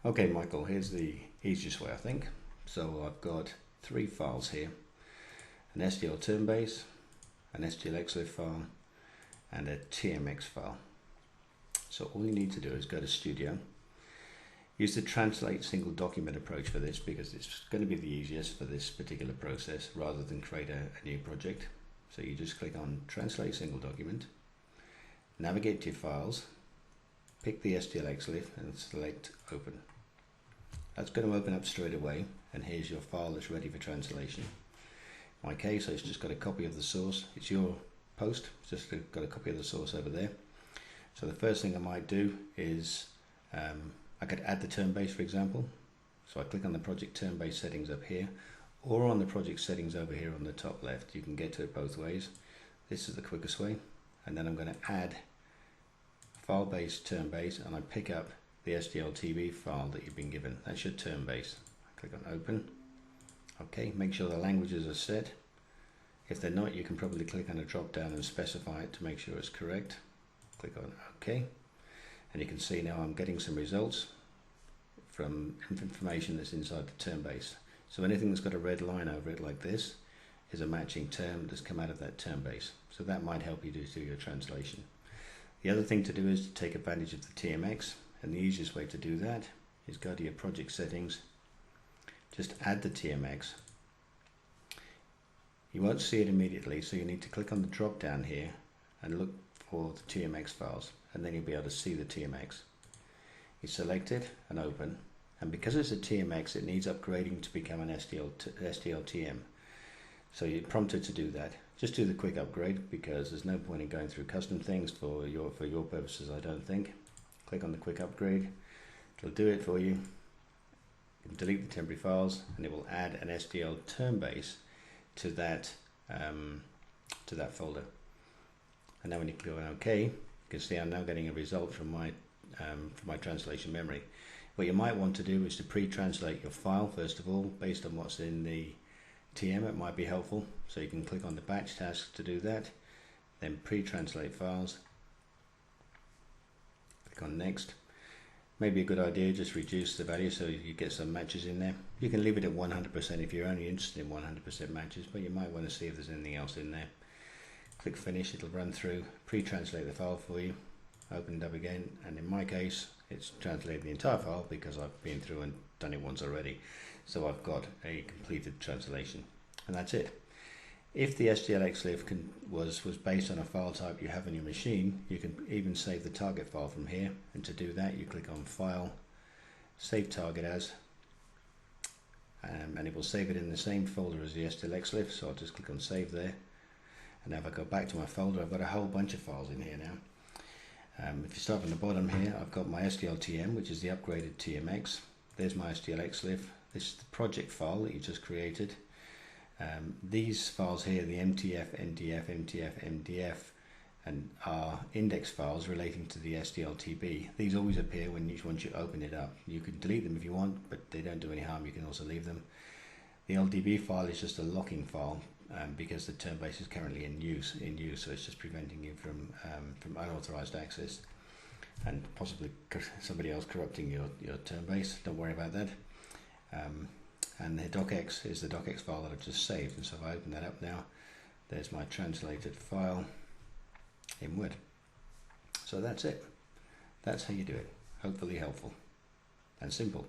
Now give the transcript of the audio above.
Okay, Michael, here's the easiest way, I think. So I've got three files here: an SDL term base, an sdlxliff file, and a TMX file. So all you need to do is go to Studio, use the translate single document approach for this because it's going to be the easiest for this particular process rather than create a new project. So you just click on translate single document, navigate to your files, pick the sdlxliff and select open. That's going to open up straight away, and here's your file that's ready for translation. In my case, I've just got a copy of the source. It's your post, just got a copy of the source over there. So the first thing I might do is I could add the term base, for example. So I click on the project term base settings up here, or on the project settings over here on the top left. You can get to it both ways. This is the quickest way. And then I'm going to add file base term base, and I pick up the sdltb file that you've been given. That's your term base. Click on open. Okay, make sure the languages are set. If they're not, you can probably click on a drop down and specify it to make sure it's correct. Click on OK, and you can see now I'm getting some results from information that's inside the term base. So anything that's got a red line over it like this is a matching term that's come out of that term base. So that might help you to do your translation. The other thing to do is to take advantage of the TMX, and the easiest way to do that is go to your project settings, just add the TMX. You won't see it immediately, so you need to click on the drop down here and look for the TMX files, and then you'll be able to see the TMX. You select it and open, and because it's a TMX it needs upgrading to become an SDLTM. So you're prompted to do that. Just do the quick upgrade because there's no point in going through custom things for your purposes, I don't think. Click on the quick upgrade, it'll do it for you. You can delete the temporary files and it will add an SDL term base to that folder. And now when you click on OK, you can see I'm now getting a result from my translation memory. What you might want to do is to pre-translate your file first of all based on what's in the TM. It might be helpful, so you can click on the batch task to do that, then pre-translate files, click on next. Maybe a good idea, just reduce the value so you get some matches in there. You can leave it at 100% if you're only interested in 100% matches, but you might want to see if there's anything else in there. Click finish, it'll run through, pre-translate the file for you, open it up again, and in my case it's translated the entire file because I've been through and done it once already. So I've got a completed translation, and that's it. If the sdlxliff was based on a file type you have on your machine, you can even save the target file from here, and to do that you click on File, Save Target As, and it will save it in the same folder as the sdlxliff, so I'll just click on Save there. And now if I go back to my folder, I've got a whole bunch of files in here now. If you start from the bottom here, I've got my SDLTM, which is the upgraded TMX. There's my sdlxliff. This is the project file that you just created. These files here, the MTF, NDF, MTF, MDF, and are index files relating to the SDLTB. These always appear once you open it up. You can delete them if you want, but they don't do any harm. You can also leave them. The LDB file is just a locking file because the term base is currently in use, so it's just preventing you from unauthorized access and possibly somebody else corrupting your term base. Don't worry about that. And the docx is the docx file that I've just saved, and so if I open that up now, there's my translated file in Word. So that's it. That's how you do it. Hopefully helpful and simple.